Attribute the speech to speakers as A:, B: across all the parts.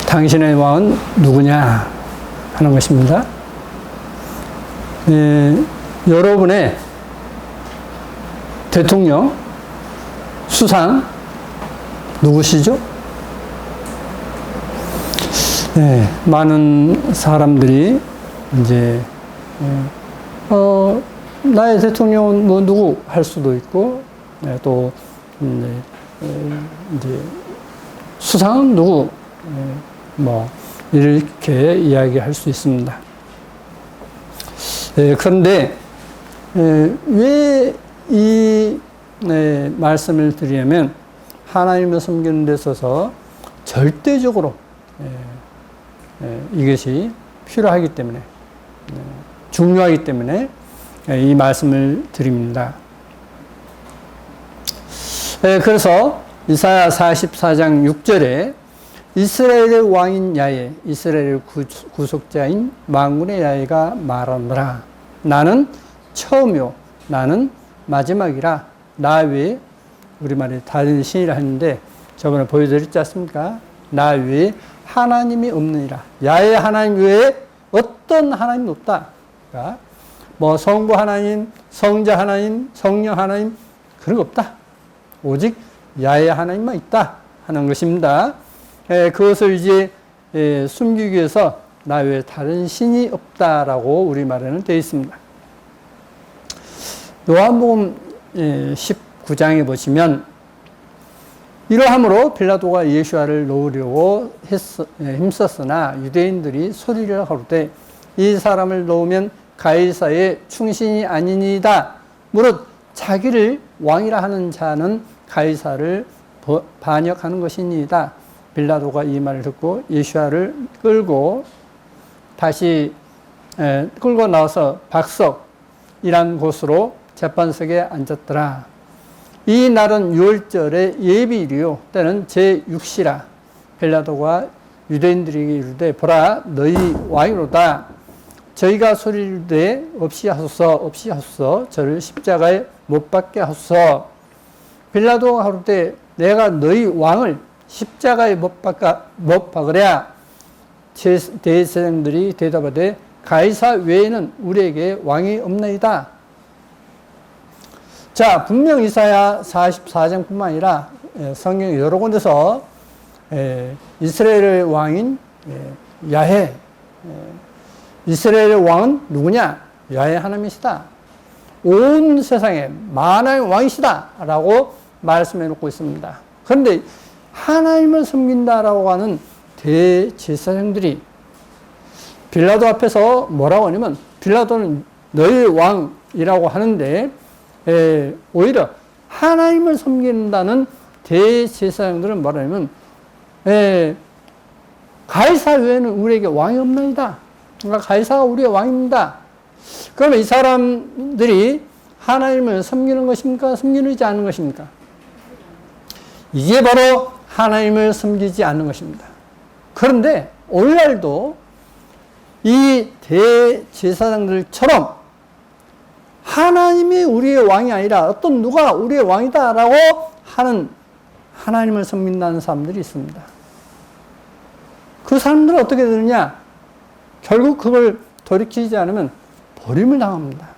A: 당신의 왕은 누구냐 하는 것입니다. 여러분의 대통령, 수상 누구시죠? 많은 사람들이 이제 나의 대통령은 뭐 누구 할 수도 있고, 또 이제 수상은 누구, 뭐 이렇게 이야기할 수 있습니다. 그런데 왜 이 말씀을 드리냐면, 하나님을 섬기는 데 있어서 절대적으로 이것이 필요하기 때문에, 중요하기 때문에 이 말씀을 드립니다. 그래서 이사야 44장 6절에 이스라엘의 왕인 야훼, 이스라엘의 구속자인 만군의 야훼가 말하노라. 나는 처음이요, 나는 마지막이라. 나 외에, 우리말에 다른 신이라 했는데 저번에 보여드렸지 않습니까? 나 외에 하나님이 없느니라. 야훼 하나님 외에 어떤 하나님도 없다. 그러니까 뭐 성부 하나님, 성자 하나님, 성령 하나님, 그런 거 없다. 오직 야훼 하나님만 있다 하는 것입니다. 그것을 이제 숨기기 위해서 나 외에 다른 신이 없다라고 우리말에는 되어 있습니다. 요한복음 19장에 보시면, 이러함으로 빌라도가 예수를 놓으려고 힘썼으나 유대인들이 소리를 하루되 이 사람을 놓으면 가이사의 충신이 아니니이다. 무릇 자기를 왕이라 하는 자는 가이사를 반역하는 것이니이다. 빌라도가 이 말을 듣고 예수를 끌고 다시 끌고 나와서 박석이란 곳으로 재판석에 앉았더라. 이 날은 유월절의 예비일이요 때는 제6시라. 빌라도가 유대인들에게 이르되 보라, 너희 왕이로다. 저희가 소리를 없이 하소서, 저를 십자가에 못 박게 하소서. 빌라도가 하루때 내가 너희 왕을 십자가에 못 박으랴. 대제사장들이 대답하되 가이사 외에는 우리에게 왕이 없나이다. 자, 분명 이사야 44장뿐만 아니라 성경 여러 군데서 이스라엘의 왕인 야훼, 이스라엘의 왕은 누구냐? 야훼 하나님이시다. 온 세상에 만왕의 왕이시다 라고 말씀해 놓고 있습니다. 그런데 하나님을 섬긴다라고 하는 대제사장들이 빌라도 앞에서 뭐라고 하냐면, 빌라도는 너희 왕이라고 하는데 오히려 하나님을 섬긴다는 대제사장들은 뭐라냐면, 가이사 외에는 우리에게 왕이 없나이다. 그러니까 가이사가 우리의 왕입니다. 그러면 이 사람들이 하나님을 섬기는 것입니까? 섬기지 않는 것입니까? 이게 바로 하나님을 섬기지 않는 것입니다. 그런데 오늘날도 이 대제사장들처럼 하나님이 우리의 왕이 아니라 어떤 누가 우리의 왕이다라고 하는 하나님을 섬긴다는 사람들이 있습니다. 그 사람들은 어떻게 되느냐? 결국 그걸 돌이키지 않으면 버림을 당합니다.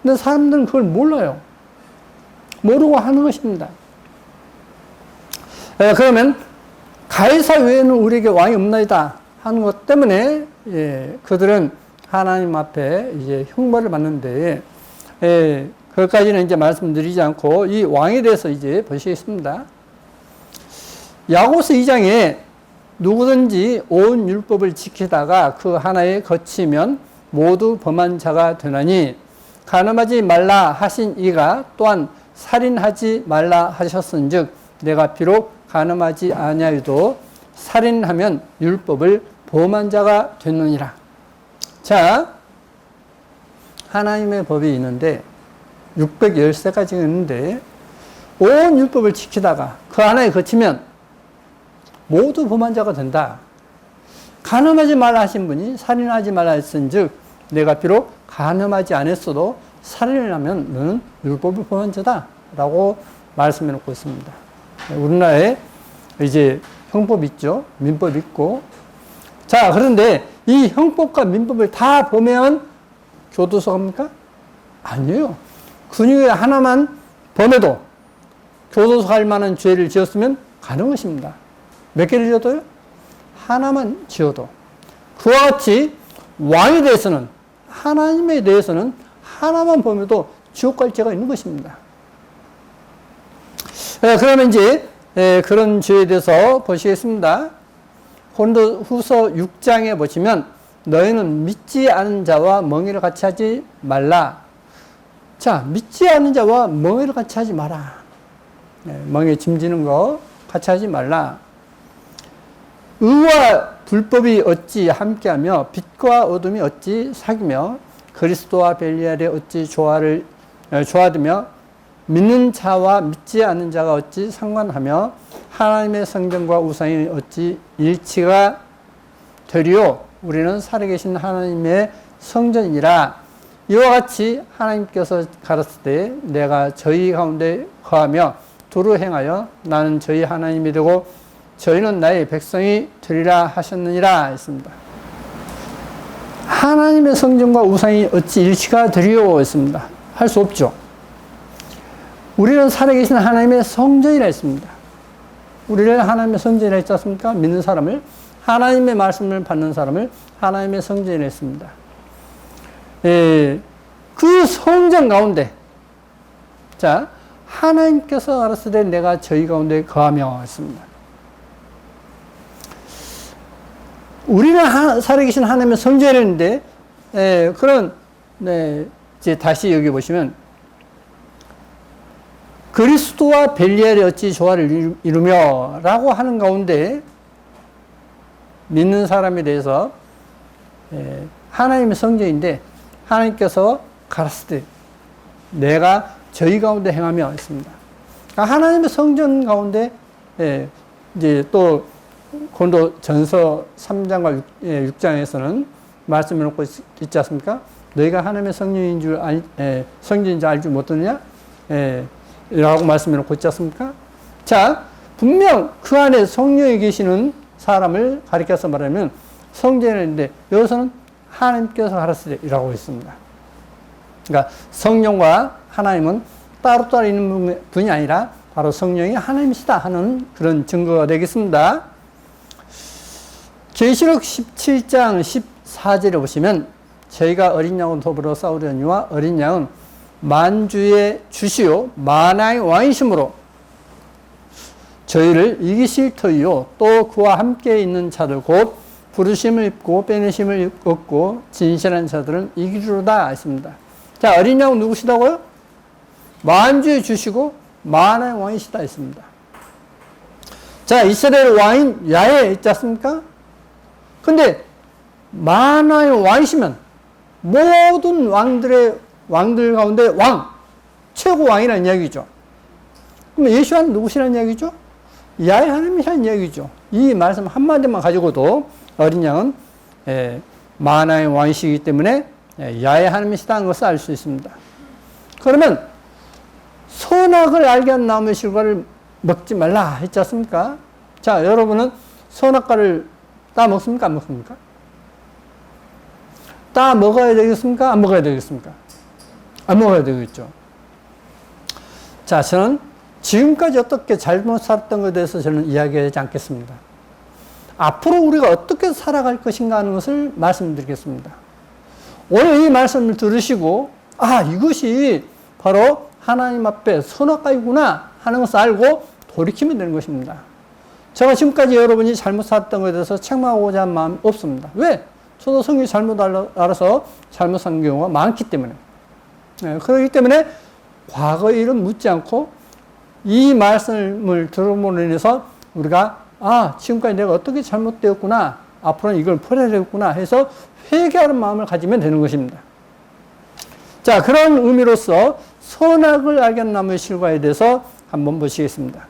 A: 근데 사람들은 그걸 몰라요. 모르고 하는 것입니다. 그러면 가이사 외에는 우리에게 왕이 없나이다 하는 것 때문에 그들은 하나님 앞에 이제 형벌을 받는데, 그것까지는 이제 말씀드리지 않고 이 왕에 대해서 이제 보시겠습니다. 야고보서 2장에 누구든지 온 율법을 지키다가 그 하나에 거치면 모두 범한 자가 되나니, 간음하지 말라 하신 이가 또한 살인하지 말라 하셨은즉 내가 비록 간음하지 아니하여도 살인하면 율법을 범한 자가 됐느니라. 자, 하나님의 법이 있는데 613가지가 있는데 온 율법을 지키다가 그 하나에 거치면 모두 범한 자가 된다. 간음하지 말라 하신 분이 살인하지 말라 했은즉 내가 비록 간음하지 않았어도 살인을 하면 너는 율법을 범한 자다 라고 말씀해 놓고 있습니다. 우리나라에 이제 형법 있죠. 민법 있고. 자, 그런데 이 형법과 민법을 다 보면 교도소입니까? 아니에요. 그 중에 하나만 범해도 교도소 갈 만한 죄를 지었으면 가는 것입니다. 몇 개를 지어도요? 하나만 지어도. 그와 같이 왕에 대해서는, 하나님에 대해서는 하나만 범해도 지옥 갈 죄가 있는 것입니다. 그러면 이제 그런 죄에 대해서 보시겠습니다. 고린도후서 6장에 보시면 너희는 믿지 않은 자와 멍에를 같이 하지 말라. 자, 믿지 않은 자와 멍에를 같이 하지 마라. 멍에 짐지는 거 같이 하지 말라. 의와 불법이 어찌 함께하며 빛과 어둠이 어찌 사귀며 그리스도와 벨리알이 어찌 조화되며 믿는 자와 믿지 않는 자가 어찌 상관하며 하나님의 성전과 우상이 어찌 일치가 되리요. 우리는 살아계신 하나님의 성전이라. 이와 같이 하나님께서 가르칠 때 내가 저희 가운데 거하며 두루 행하여 나는 저희 하나님이 되고 저희는 나의 백성이 되리라 하셨느니라 했습니다. 하나님의 성전과 우상이 어찌 일치가 되리요 했습니다. 할 수 없죠. 우리는 살아계신 하나님의 성전이라 했습니다. 우리를 하나님의 성전이라 했지 않습니까? 믿는 사람을, 하나님의 말씀을 받는 사람을 하나님의 성전이라 했습니다. 그 성전 가운데, 자, 하나님께서 가르치되 내가 저희 가운데 거하며 했습니다. 우리는 살아계신 하나님의 성전인데, 이제 다시 여기 보시면, 그리스도와 벨리알이 어찌 조화를 이루며 라고 하는 가운데, 믿는 사람에 대해서, 하나님의 성전인데, 하나님께서 가르치되 내가 저희 가운데 행하며 했습니다. 그러니까 하나님의 성전 가운데, 이제 또, 고린도전서 3장과 6장에서는 말씀해 놓고 있지 않습니까? 너희가 하나님의 성전인 줄 성전인 줄 알지 못하느냐? 라고 말씀해 놓고 있지 않습니까? 자, 분명 그 안에 성령이 계시는 사람을 가리켜서 말하면 성전인데 여기서는 하나님께서 가르치라고 했습니다. 그러니까 성령과 하나님은 따로따로 있는 분이 아니라 바로 성령이 하나님이시다 하는 그런 증거가 되겠습니다. 계시록 17장 14절에 보시면 저희가 어린 양과 더불어 싸우려니와 어린 양은 만주의 주시요 만왕의 왕이심으로 저희를 이기실 터이요 또 그와 함께 있는 자들 곧 부르심을 입고 빼내심을 얻고 진실한 자들은 이기리로다 했습니다. 자, 어린 양은 누구시다고요? 만주의 주시고 만왕의 왕이시다 했습니다. 자, 이스라엘 왕인 야훼 있지 않습니까? 근데 만왕의 왕이시면 모든 왕들 가운데 최고 왕이라는 이야기죠. 그럼 예수와는 누구시라는 이야기죠? 야훼 하나님이라는 이야기죠. 이 말씀 한마디만 가지고도 어린 양은 만왕의 왕이시기 때문에 야훼 하나님이시다는 것을 알 수 있습니다. 그러면 선악을 알게 하는 나무의 실과를 먹지 말라 했지 않습니까? 자, 여러분은 선악과를 따 먹습니까? 안 먹습니까? 따 먹어야 되겠습니까? 안 먹어야 되겠습니까? 안 먹어야 되겠죠. 자, 저는 지금까지 어떻게 잘못 살았던 것에 대해서 저는 이야기하지 않겠습니다. 앞으로 우리가 어떻게 살아갈 것인가 하는 것을 말씀드리겠습니다. 오늘 이 말씀을 들으시고, 아, 이것이 바로 하나님 앞에 선악과이구나 하는 것을 알고 돌이키면 되는 것입니다. 제가 지금까지 여러분이 잘못 살았던 것에 대해서 책망하고자 하는 마음이 없습니다. 왜? 저도 성경이 잘못 알아서 잘못 산 경우가 많기 때문에. 그렇기 때문에 과거의 일은 묻지 않고 이 말씀을 들음으로 인해서 우리가 지금까지 내가 어떻게 잘못되었구나, 앞으로는 이걸 풀어야 되겠구나 해서 회개하는 마음을 가지면 되는 것입니다. 자, 그런 의미로서 선악을 알게 하는 나무의 실과에 대해서 한번 보시겠습니다.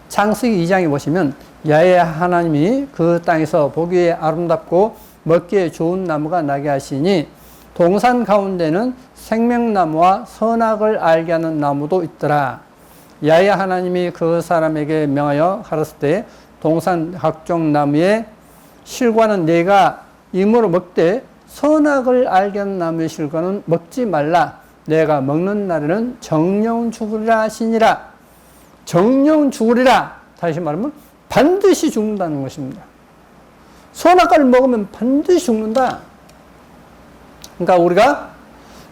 A: 창세기 2장에 보시면 야훼 하나님이 그 땅에서 보기에 아름답고 먹기에 좋은 나무가 나게 하시니 동산 가운데는 생명나무와 선악을 알게 하는 나무도 있더라. 야훼 하나님이 그 사람에게 명하여 가라사대 때 동산 각종 나무의 실과는 내가 임으로 먹되 선악을 알게 하는 나무의 실과는 먹지 말라. 내가 먹는 날에는 정령 죽으리라 하시니라. 정령 죽으리라. 다시 말하면 반드시 죽는다는 것입니다. 선악과를 먹으면 반드시 죽는다. 그러니까 우리가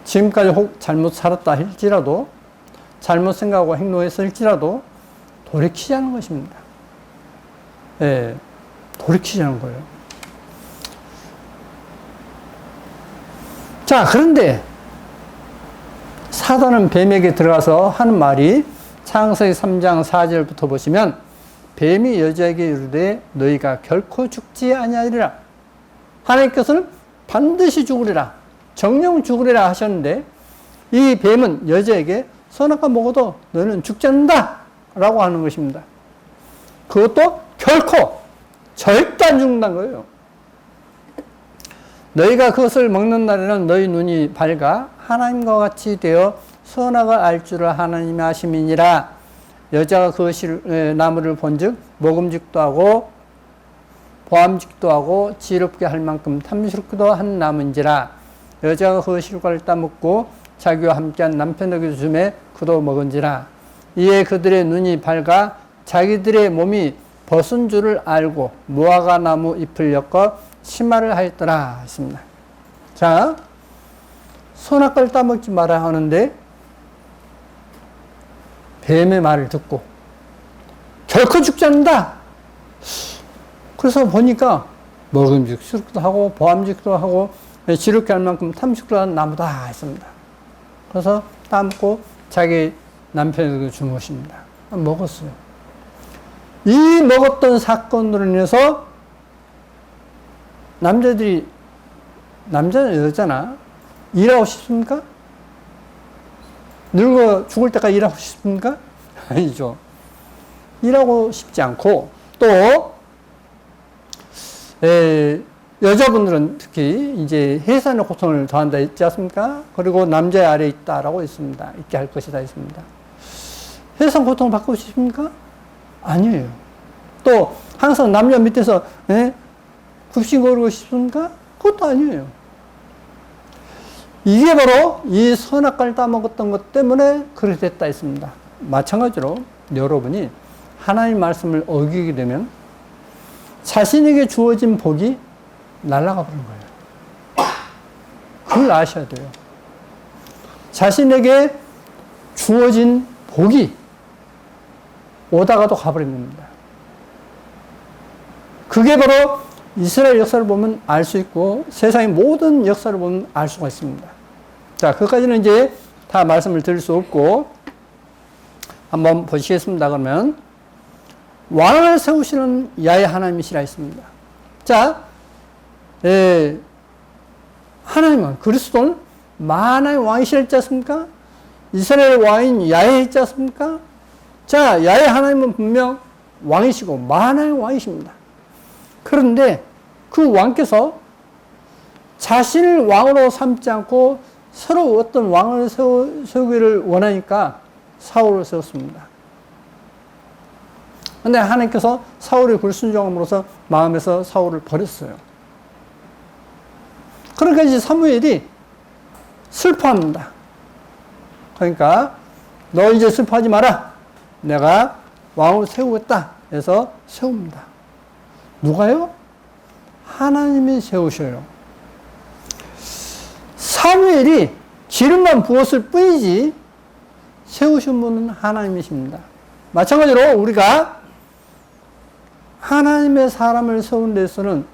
A: 지금까지 혹 잘못 살았다 할지라도, 잘못 생각하고 행동했을지라도 돌이키지 않은 것입니다. 예, 돌이키지 않은 거예요. 자, 그런데 사단은 뱀에게 들어가서 하는 말이 창세기 3장 4절부터 보시면 뱀이 여자에게 이르되 너희가 결코 죽지 아니하리라. 하나님께서는 반드시 죽으리라. 정령 죽으리라 하셨는데 이 뱀은 여자에게 선악과 먹어도 너는 죽지 않는다 라고 하는 것입니다. 그것도 결코 절대 안 죽는다는 거예요. 너희가 그것을 먹는 날에는 너희 눈이 밝아 하나님과 같이 되어 선악을 알 줄을 하나님이 아심이니라. 여자가 그 나무를 본즉 먹음직도 하고 보암직도 하고 지혜롭게 할 만큼 탐스럽기도 한 나무인지라. 여자가 그 실과를 따먹고 자기와 함께한 남편에게 주매 그도 먹은지라. 이에 그들의 눈이 밝아 자기들의 몸이 벗은 줄을 알고 무화과 나무 잎을 엮어 치마를 하였더라 했습니다. 자, 선악과를 따먹지 말아야 하는데 뱀의 말을 듣고 결코 죽지 않는다. 그래서 보니까 먹음직스럽기도 하고 보암직도 하고 지롭게 할 만큼 탐식도 한 나무다 했습니다. 그래서 따먹고 자기 남편에게 주무십니다. 먹었어요. 이 먹었던 사건으로 인해서 남자는 여자나 일하고 싶습니까? 늙어 죽을 때까지 일하고 싶습니까? 아니죠. 일하고 싶지 않고 또 여자분들은 특히 이제 해산의 고통을 더한다 했지 않습니까? 그리고 남자의 아래에 있다라고 있습니다. 있게 할 것이다 했습니다. 해산 고통을 받고 싶습니까? 아니에요. 또 항상 남자 밑에서 굽신거리고 싶습니까? 그것도 아니에요. 이게 바로 이 선악과를 따먹었던 것 때문에 그렇게 됐다 했습니다. 마찬가지로 여러분이 하나님 말씀을 어기게 되면 자신에게 주어진 복이 날아가 버린 거예요. 그걸 아셔야 돼요. 자신에게 주어진 복이 오다가도 가버린 겁니다. 그게 바로 이스라엘 역사를 보면 알 수 있고 세상의 모든 역사를 보면 알 수가 있습니다. 자, 그것까지는 이제 다 말씀을 드릴 수 없고 한번 보시겠습니다. 그러면 왕을 세우시는 야훼 하나님이시라 했습니다. 자, 하나님은 그리스도는 만왕의 왕이시라 했지 않습니까? 이스라엘 왕인 야훼 했지 않습니까? 자, 야훼 하나님은 분명 왕이시고 만왕의 왕이십니다. 그런데 그 왕께서 자신을 왕으로 삼지 않고 새로 어떤 왕을 세우기를 원하니까 사울을 세웠습니다. 그런데 하나님께서 사울의 불순종함으로써 마음에서 사울을 버렸어요. 그러니까 이제 사무엘이 슬퍼합니다. 그러니까 너 이제 슬퍼하지 마라. 내가 왕을 세우겠다 해서 세웁니다. 누가요? 하나님이 세우셔요. 사무엘이 기름만 부었을 뿐이지 세우신 분은 하나님이십니다. 마찬가지로 우리가 하나님의 사람을 세우는 데서는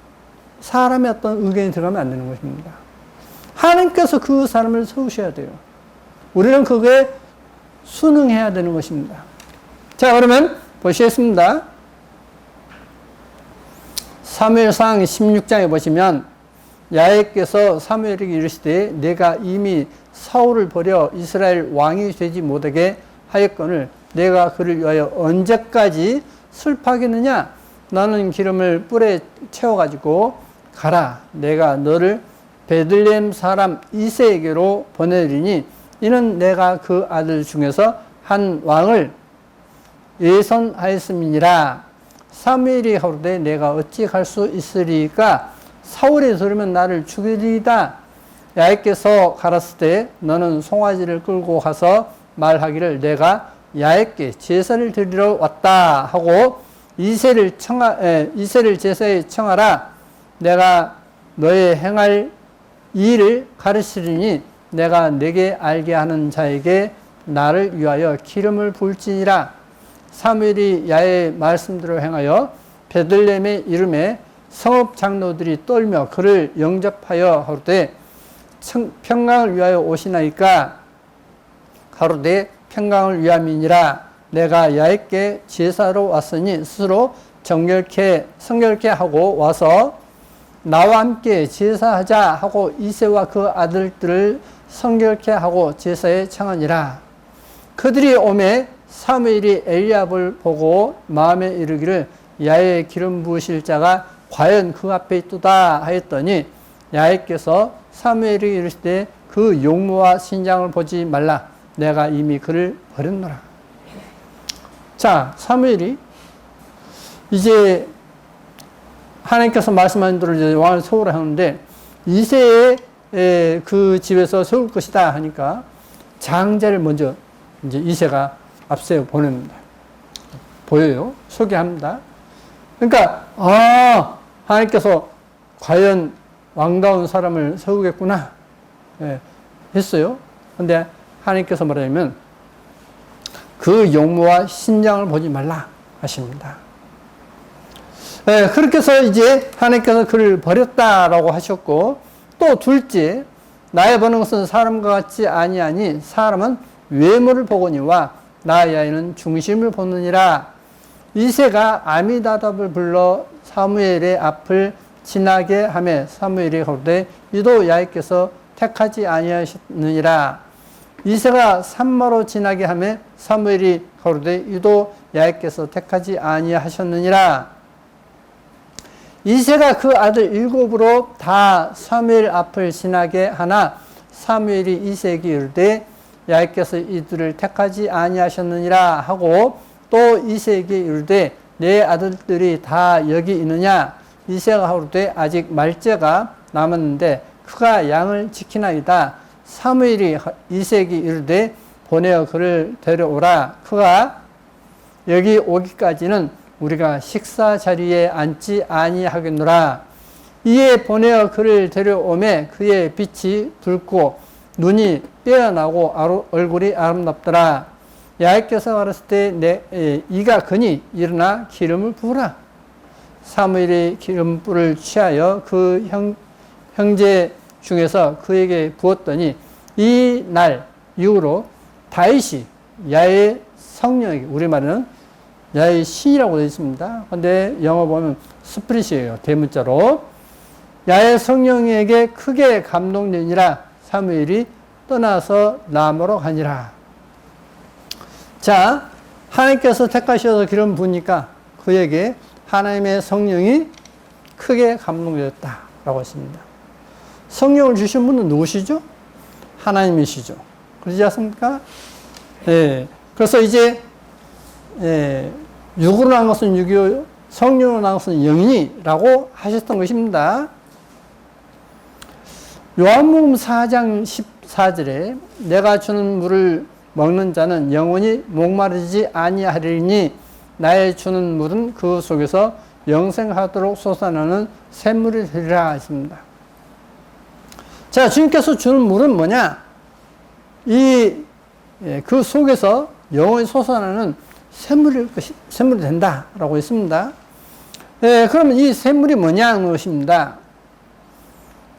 A: 사람의 어떤 의견이 들어가면 안 되는 것입니다. 하나님께서 그 사람을 세우셔야 돼요. 우리는 그게 순응해야 되는 것입니다. 자, 그러면 보시겠습니다. 사무엘상 16장에 보시면 야훼께서 사무엘에게 이르시되 내가 이미 사울을 버려 이스라엘 왕이 되지 못하게 하였거늘 내가 그를 위하여 언제까지 슬퍼하겠느냐? 나는 기름을 뿔에 채워가지고 가라. 내가 너를 베들레헴 사람 이새에게로 보내리니 이는 내가 그 아들 중에서 한 왕을 예선하였음이니라. 사무엘이 가로되 내가 어찌 갈 수 있으리까? 사울이 들으면 나를 죽이리이다. 야훼께서 가라스 때 너는 송아지를 끌고 가서 말하기를 내가 야훼께 제사를 드리러 왔다 하고 이새를 제사에 청하라. 내가 너의 행할 일을 가르치리니 내가 내게 알게 하는 자에게 나를 위하여 기름을 부을지니라. 사무엘이 야훼의 말씀대로 행하여 베들레헴의 이름에 성읍 장로들이 떨며 그를 영접하여 하루되 평강을 위하여 오시나이까? 가로되 평강을 위함이니라. 내가 야훼께 제사로 왔으니 스스로 성결케 하고 와서 나와 함께 제사하자 하고 이새와 그 아들들을 성결케 하고 제사에 청하니라. 그들이 오매 사무엘이 엘리압을 보고 마음에 이르기를 야훼의 기름 부으실 자가 과연 그 앞에 있도다 하였더니 야훼께서 사무엘이 이르시되 그 용모와 신장을 보지 말라. 내가 이미 그를 버렸노라. 자, 사무엘이 이제 하나님께서 말씀하신 대로 이제 왕을 세우라 하는데 이새의 그 집에서 세울 것이다 하니까 장자를 먼저 이제 이새가 앞세워 보냅니다. 보여요? 소개합니다. 그러니까 하나님께서 과연 왕다운 사람을 세우겠구나 했어요. 근데 하나님께서 말하자면 그 용모와 신장을 보지 말라 하십니다. 그렇게 해서 이제 하나님께서 그를 버렸다라고 하셨고, 또 둘째, 나의 보는 것은 사람과 같지 아니하니 사람은 외모를 보거니와 나 야훼는 중심을 보느니라. 이새가 아미나답을 불러 사무엘의 앞을 지나게 하매 사무엘이 가로되 이도 야훼께서 택하지 아니하셨느니라. 이새가 산마로 지나게 하매 사무엘이 가로되 이도 야훼께서 택하지 아니하셨느니라. 이새가 그 아들 7으로 다 사무엘 앞을 지나게 하나 사무엘이 이새에게 이르되 야훼께서 이들을 택하지 아니하셨느니라 하고 또 이새에게 이르되 내 아들들이 다 여기 있느냐? 이새가 하루되 아직 말째가 남았는데 그가 양을 지키나이다. 사무엘이 이새에게 이르되 보내어 그를 데려오라. 그가 여기 오기까지는 우리가 식사 자리에 앉지 아니하겠노라. 이에 보내어 그를 데려오매 그의 빛이 붉고 눈이 빼어나고 얼굴이 아름답더라. 야훼께서 말했을 때 이가 그니 일어나 기름을 부으라. 사무엘이 기름불을 취하여 그 형제 중에서 그에게 부었더니 이 날 이후로 다윗이 야훼의 성령에게, 우리말은 야훼의 신이라고 되어 있습니다. 근데 영어 보면 스프릿이에요. 대문자로. 야훼의 성령에게 크게 감동되니라. 사무엘이 떠나서 라마로 가니라. 자, 하나님께서 택하셔서 기름 부으니까 그에게 하나님의 성령이 크게 감동되었다라고 했습니다. 성령을 주신 분은 누구시죠? 하나님이시죠. 그러지 않습니까? 네. 그래서 이제 육으로 난 것은 육이요, 성령으로 난 것은 영이라고 하셨던 것입니다. 요한복음 4장 14절에 내가 주는 물을 먹는 자는 영원히 목마르지 아니하리니 나의 주는 물은 그 속에서 영생하도록 솟아나는 샘물이 되리라 했습니다. 자, 주님께서 주는 물은 뭐냐? 그 속에서 영원히 솟아나는 샘물이 된다라고 했습니다. 그러면 이 샘물이 뭐냐는 것입니다.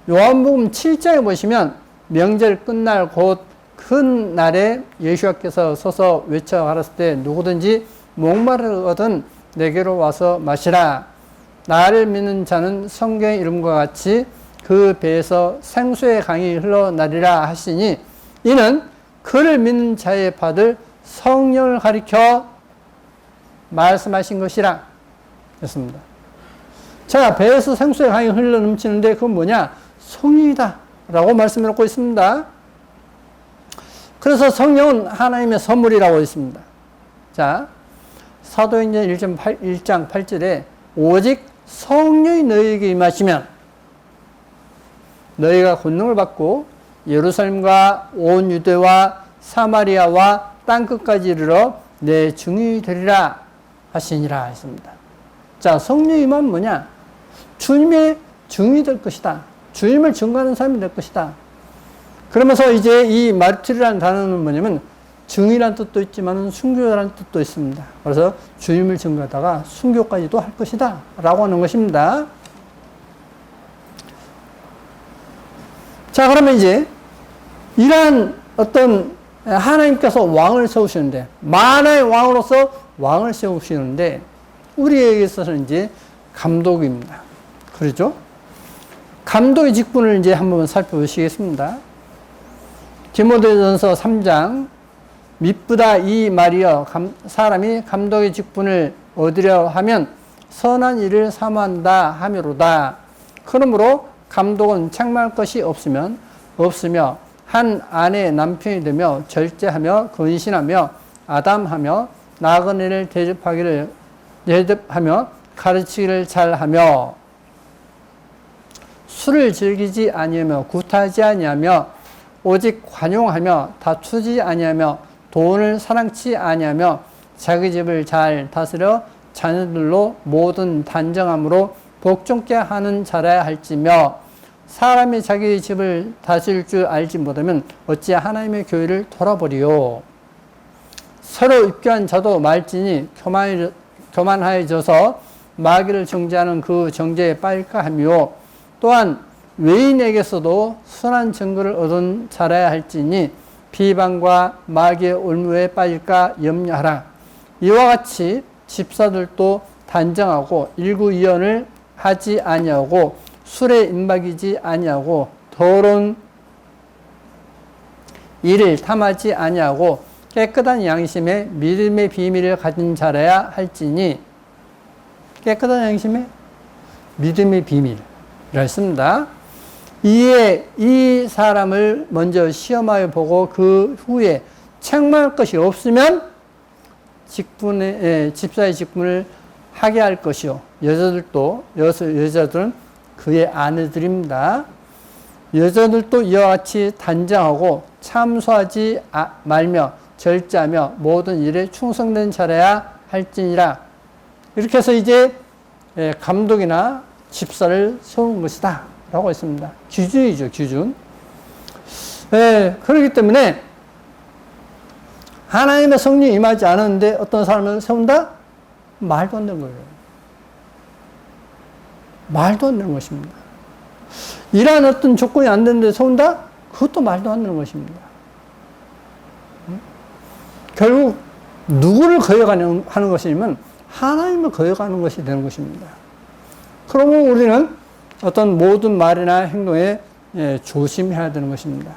A: 요한복음 7장에 보시면 명절 끝날 곧 큰 날에 예수께서 서서 외쳐 가라사대 때 누구든지 목마르거든 내게로 와서 마시라. 나를 믿는 자는 성경의 이름과 같이 그 배에서 생수의 강이 흘러나리라 하시니 이는 그를 믿는 자의 받을 성령을 가리켜 말씀하신 것이라 했습니다. 자, 배에서 생수의 강이 흘러 넘치는데 그건 뭐냐? 성령이다 라고 말씀을 하고 있습니다. 그래서 성령은 하나님의 선물이라고 했습니다. 자, 사도행전 1장 8절에 오직 성령이 너희에게 임하시면 너희가 권능을 받고 예루살렘과 온 유대와 사마리아와 땅끝까지 이르러 내 증인이 되리라 하시니라 했습니다. 자, 성령이 임하면 뭐냐? 주님의 증인이 될 것이다. 주님을 증거하는 사람이 될 것이다. 그러면서 이제 이 마르티르라는 단어는 뭐냐면 증인이라는 뜻도 있지만 순교라는 뜻도 있습니다. 그래서 주님을 증거하다가 순교까지도 할 것이다 라고 하는 것입니다. 자, 그러면 이제 이러한 어떤 하나님께서 왕을 세우시는데, 만화의 왕으로서 왕을 세우시는데 우리에게 있어서는 이제 감독입니다. 그렇죠? 감독의 직분을 이제 한번 살펴보시겠습니다. 디모데전서 3장 미쁘다 이 말이여 사람이 감독의 직분을 얻으려 하면 선한 일을 사모한다 하미로다. 그러므로 감독은 책망할 것이 없으며 한 아내의 남편이 되며 절제하며 근신하며 아담하며 나그네를 대접하며 가르치기를 잘하며 술을 즐기지 아니하며 구타하지 아니하며 오직 관용하며 다투지 아니하며 돈을 사랑치 아니하며 자기 집을 잘 다스려 자녀들로 모든 단정함으로 복종케 하는 자라야 할지며 사람이 자기 집을 다스릴 줄 알지 못하면 어찌 하나님의 교회를 돌아버리요. 새로 입교한 자도 말지니 교만하여져서 마귀를 정죄하는 그 정죄에 빠질까 하며 또한 외인에게서도 선한 증거를 얻은 자라야 할지니 비방과 마귀의 올무에 빠질까 염려하라. 이와 같이 집사들도 단정하고 일구이연을 하지 아니하고 술에 임박이지 아니하고 더러운 일을 탐하지 아니하고 깨끗한 양심에 믿음의 비밀을 가진 자라야 할지니 깨끗한 양심에 믿음의 비밀이라 했습니다. 이에 이 사람을 먼저 시험하여 보고 그 후에 책망할 것이 없으면 집사의 직분을 하게 할 것이요. 여자들은 그의 아내들입니다. 여자들도 이와 같이 단정하고 참소하지 말며 절제하며 모든 일에 충성된 자라야 할지니라. 이렇게 해서 이제 감독이나 집사를 세운 것이다 라고 했습니다. 기준이죠, 기준. 그렇기 때문에 하나님의 성령이 임하지 않았는데 어떤 사람을 세운다? 말도 안 되는 거예요. 말도 안 되는 것입니다. 이러한 어떤 조건이 안 되는데 세운다? 그것도 말도 안 되는 것입니다. 결국 누구를 거역하는 것이냐면 하나님을 거역하는 것이 되는 것입니다. 그러면 우리는 어떤 모든 말이나 행동에 조심해야 되는 것입니다.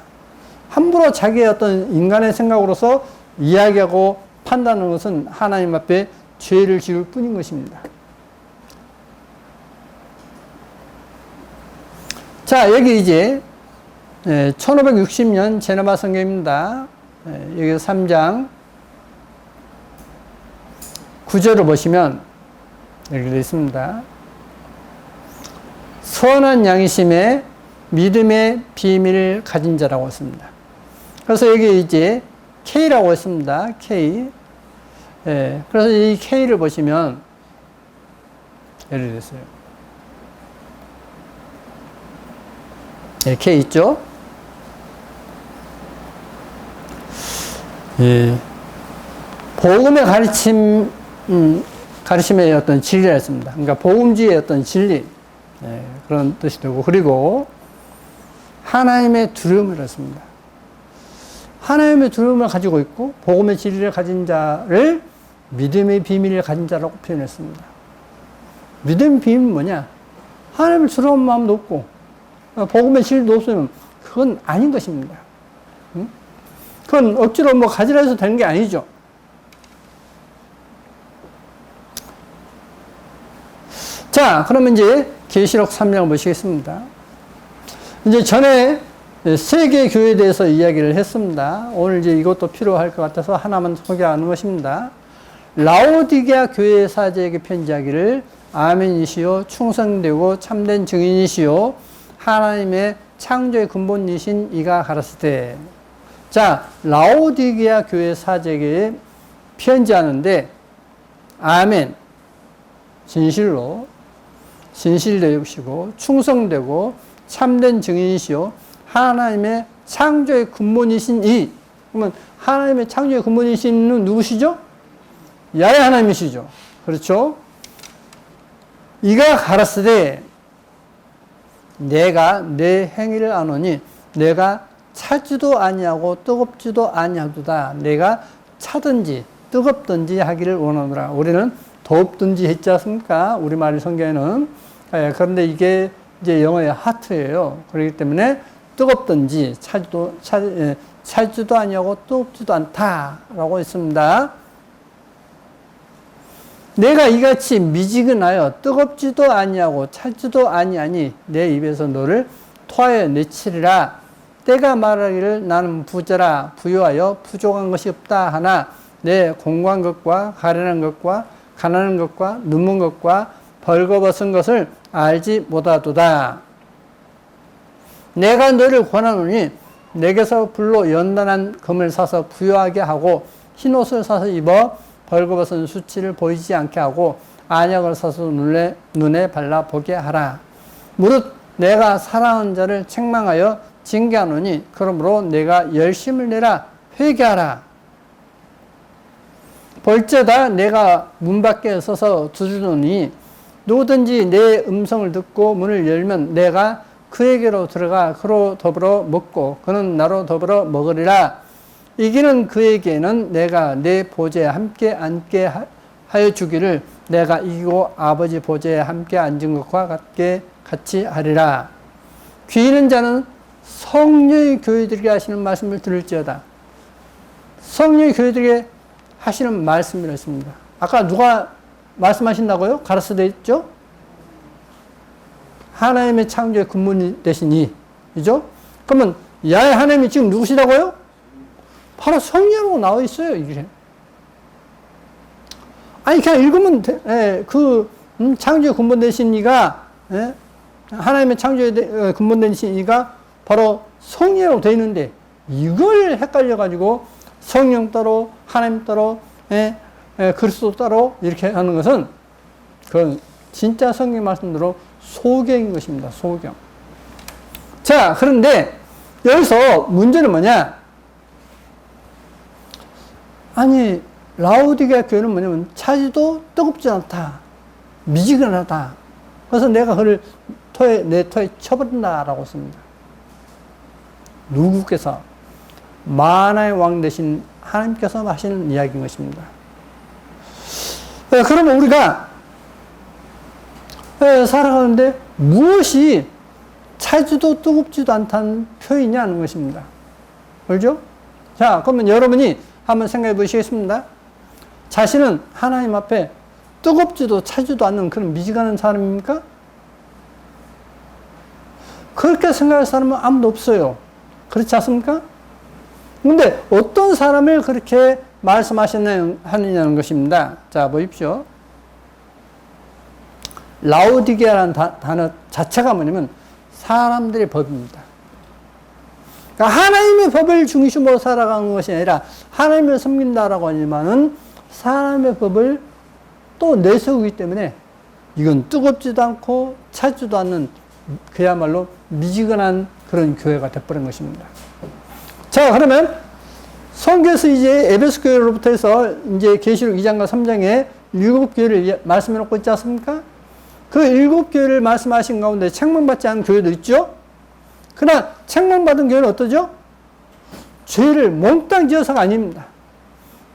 A: 함부로 자기의 어떤 인간의 생각으로서 이야기하고 판단하는 것은 하나님 앞에 죄를 지을 뿐인 것입니다. 자, 여기 이제 1560년 제네바 성경입니다. 여기 3장 9절을 보시면 이렇게 되어 있습니다. 선한 양심에 믿음의 비밀을 가진 자라고 했습니다. 그래서 여기 이제 K라고 했습니다. K. 그래서 이 K를 보시면 예를 들었어요. K 있죠? 복음의 가르침의 어떤 진리라 했습니다. 그러니까 복음주의의 어떤 진리. 그런 뜻이 되고, 그리고 하나님의 두려움이라 했습니다. 하나님의 두려움을 가지고 있고 복음의 진리를 가진 자를 믿음의 비밀을 가진 자라고 표현했습니다. 믿음의 비밀은 뭐냐? 하나님을 두려운 마음도 없고 복음의 진리도 없으면 그건 아닌 것입니다. 그건 억지로 뭐 가지라 해서 되는 게 아니죠. 자, 그러면 이제 계시록 3장을 보시겠습니다. 이제 전에 세계 교회에 대해서 이야기를 했습니다. 오늘 이제 이것도 필요할 것 같아서 하나만 소개하는 것입니다. 라오디게아 교회 사제에게 편지하기를 아멘이시요 충성되고 참된 증인이시요 하나님의 창조의 근본이신 이가 가라사대. 자, 라오디게아 교회 사제에게 편지하는데 아멘, 진실로 진실되시고 충성되고 참된 증인이시요 하나님의 창조의 근본이신 이. 그러면 하나님의 창조의 근본이신 이는 누구시죠? 야훼 하나님이시죠. 그렇죠? 이가 가라사대 내가 내 행위를 아노니 내가 차지도 아니하고 뜨겁지도 아니하도다. 내가 차든지 뜨겁든지 하기를 원하노라. 우리는 더웁든지 했지 않습니까? 우리말 성경에는. 그런데 이게 이제 영어의 하트예요. 그렇기 때문에 뜨겁든지 차지도 아니하고 뜨겁지도 않다라고 했습니다. 내가 이같이 미지근하여 뜨겁지도 아니하고 차지도 아니하니 내 입에서 너를 토하여 내치리라. 때가 말하기를 나는 부자라 부유하여 부족한 것이 없다 하나 내 공고한 것과 가련한 것과 가난한 것과 눈먼 것과 벌거벗은 것을 알지 못하도다. 내가 너를 권하노니 내게서 불로 연단한 금을 사서 부유하게 하고 흰옷을 사서 입어 벌거벗은 수치를 보이지 않게 하고 안약을 사서 눈에 발라 보게 하라. 무릇 내가 사랑하는 자를 책망하여 징계하노니 그러므로 내가 열심을 내라 회개하라. 벌죄다 내가 문 밖에 서서 두드리노니 누구든지 내 음성을 듣고 문을 열면 내가 그에게로 들어가 그로 더불어 먹고 그는 나로 더불어 먹으리라. 이기는 그에게는 내가 내 보좌에 함께 앉게 하여 주기를 내가 이기고 아버지 보좌에 함께 앉은 것과 같이 하리라. 귀 있는 자는 성령의 교회들에게 하시는 말씀을 들을지어다. 성령의 교회들에게 하시는 말씀이라 했습니다. 아까 누가 말씀하신다고요? 가라사대 있죠? 하나님의 창조의 근본이 되신 이죠? 그러면 야훼 하나님이 지금 누구시다고요? 바로 성령으로 나와 있어요, 이게. 아니, 그냥 읽으면 돼. 창조의 근본 되신 이가, 하나님의 창조의 근본 되신 이가 바로 성령으로 되어 있는데, 이걸 헷갈려가지고 성령 따로, 하나님 따로, 그리스도 따로 이렇게 하는 것은, 그건 진짜 성경 말씀대로 소경인 것입니다, 소경. 자, 그런데 여기서 문제는 뭐냐? 아니, 라오디게아 교회는 뭐냐면 차지도 뜨겁지 않다. 미지근하다. 그래서 내가 그를 내 토에 쳐버린다라고 씁니다. 누구께서? 만화의 왕 되신 하나님께서 하시는 이야기인 것입니다. 그러면 우리가 살아가는데 무엇이 차지도 뜨겁지도 않다는 표현이냐는 것입니다. 그렇죠? 자, 그러면 여러분이 한번 생각해 보시겠습니다. 자신은 하나님 앞에 뜨겁지도 차지도 않는 그런 미지근한 사람입니까? 그렇게 생각할 사람은 아무도 없어요. 그렇지 않습니까? 근데 어떤 사람을 그렇게 말씀하느냐는 것입니다. 자, 보십시오. 라오디게아라는 단어 자체가 뭐냐면 사람들의 법입니다. 그러니까 하나님의 법을 중심으로 살아가는 것이 아니라 하나님을 섬긴다라고 하지만은 사람의 법을 또 내세우기 때문에 이건 뜨겁지도 않고 차지도 않는 그야말로 미지근한 그런 교회가 되어버린 것입니다. 자, 그러면 성경에서 이제 에베소 교회로부터 해서 이제 계시록 2장과 3장에 7교회를 말씀해 놓고 있지 않습니까? 그 7교회를 말씀하신 가운데 책망받지 않은 교회도 있죠? 그러나 책망받은 교회는 어떠죠? 죄를 몽땅 지어서가 아닙니다.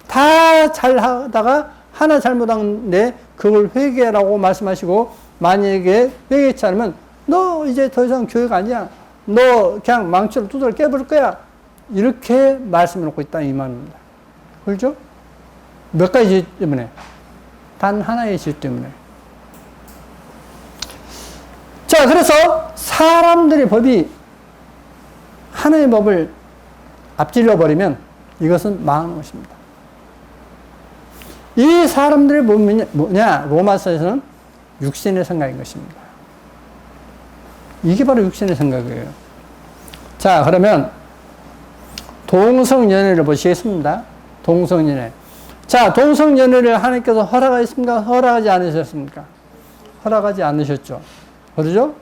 A: 다 잘하다가 하나 잘못하는데 그걸 회개라고 말씀하시고 만약에 회개치 않으면 너 이제 더 이상 교회가 아니야. 너 그냥 망치로 두드려 깨버릴 거야. 이렇게 말씀해 놓고 있다 이 말입니다. 그렇죠? 몇 가지 죄 때문에? 단 하나의 죄 때문에. 자, 그래서 사람들의 법이 하나의 법을 앞질러 버리면 이것은 망하는 것입니다. 이 사람들의 뭐냐? 로마서에서는 육신의 생각인 것입니다. 이게 바로 육신의 생각이에요. 자, 그러면 동성연애를 보시겠습니다. 동성연애. 자, 동성연애를 하나님께서 허락하셨습니까? 허락하지 않으셨습니까? 허락하지 않으셨죠. 그러죠?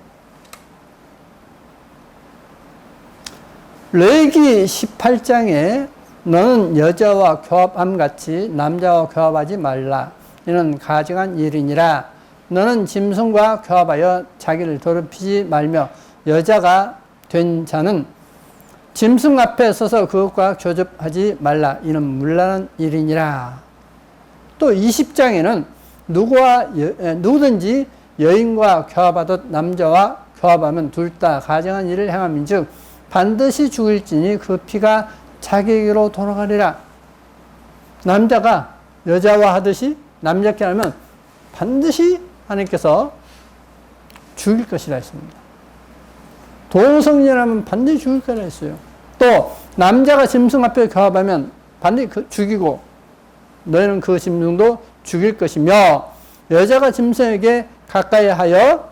A: 레위기 18장에 너는 여자와 교합함 같이 남자와 교합하지 말라. 이는 가증한 일이니라. 너는 짐승과 교합하여 자기를 더럽히지 말며 여자가 된 자는 짐승 앞에 서서 그것과 교접하지 말라. 이는 문란한 일이니라. 또 20장에는 누구든지 여인과 교합하듯 남자와 교합하면 둘 다 가증한 일을 행함인즉 반드시 죽을지니 그 피가 자기에게로 돌아가리라. 남자가 여자와 하듯이 남자께 하면 반드시 하나님께서 죽일 것이라 했습니다. 동성연애하면 반드시 죽일 거라 했어요. 또 남자가 짐승 앞에 교합하면 반드시 죽이고 너희는 그 짐승도 죽일 것이며 여자가 짐승에게 가까이 하여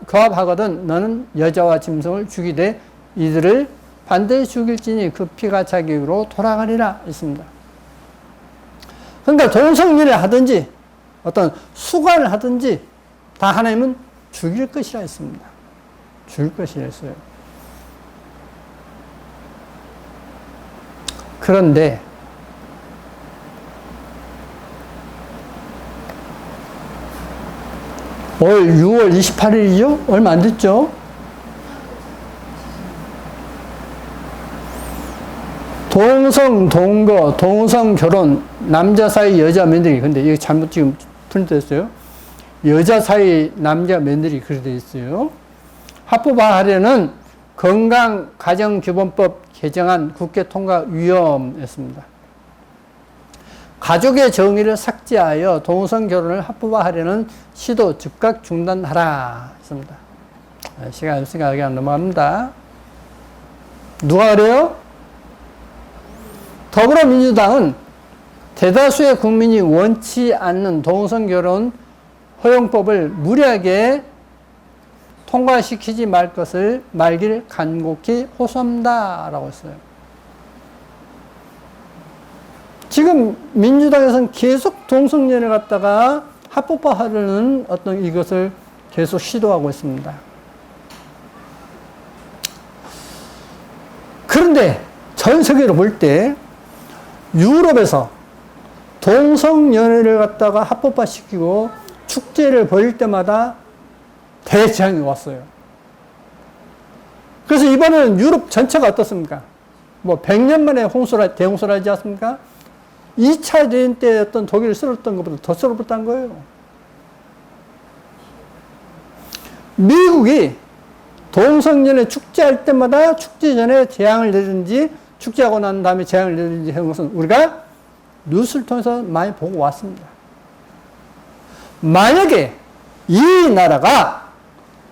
A: 교합하거든 너는 여자와 짐승을 죽이되 이들을 반드시 죽일지니 그 피가 자기로 돌아가리라 했습니다. 그러니까 동성연애 하든지 어떤 수관을 하든지 다 하나님은 죽일 것이라 했습니다. 죽일 것이라 했어요. 그런데 올 6월 28일이죠? 얼마 안 됐죠? 동성 동거, 동성 결혼, 남자 사이 여자 며느리. 근데 이게 잘못 지금 프린트됐어요. 여자 사이 남자 며느리 그렇게 되어 있어요. 합법화하려는 건강가정기본법 개정안 국회 통과 위헌이었습니다. 가족의 정의를 삭제하여 동성 결혼을 합법화하려는 시도 즉각 중단하라 했습니다. 시간 없으니까 여기 안 넘어갑니다. 누가 그래요? 더불어민주당은 대다수의 국민이 원치 않는 동성 결혼 허용법을 무리하게 통과시키지 말길 간곡히 호소합니다. 라고 했어요. 지금 민주당에서는 계속 동성연애를 갖다가 합법화하려는 어떤 이것을 계속 시도하고 있습니다. 그런데 전 세계로 볼 때 유럽에서 동성연애를 갖다가 합법화시키고 축제를 벌일 때마다 대재앙이 왔어요. 그래서 이번에는 유럽 전체가 어떻습니까? 뭐 100년 만에 대홍수를 하지 않습니까? 2차 대전 때 어떤 독일을 쓸었던 것보다 더 쓸어버렸다는 거예요. 미국이 동성연애 축제할 때마다 축제 전에 재앙을 내든지 축제하고 난 다음에 재앙을 내든지 하는 것은 우리가 뉴스를 통해서 많이 보고 왔습니다. 만약에 이 나라가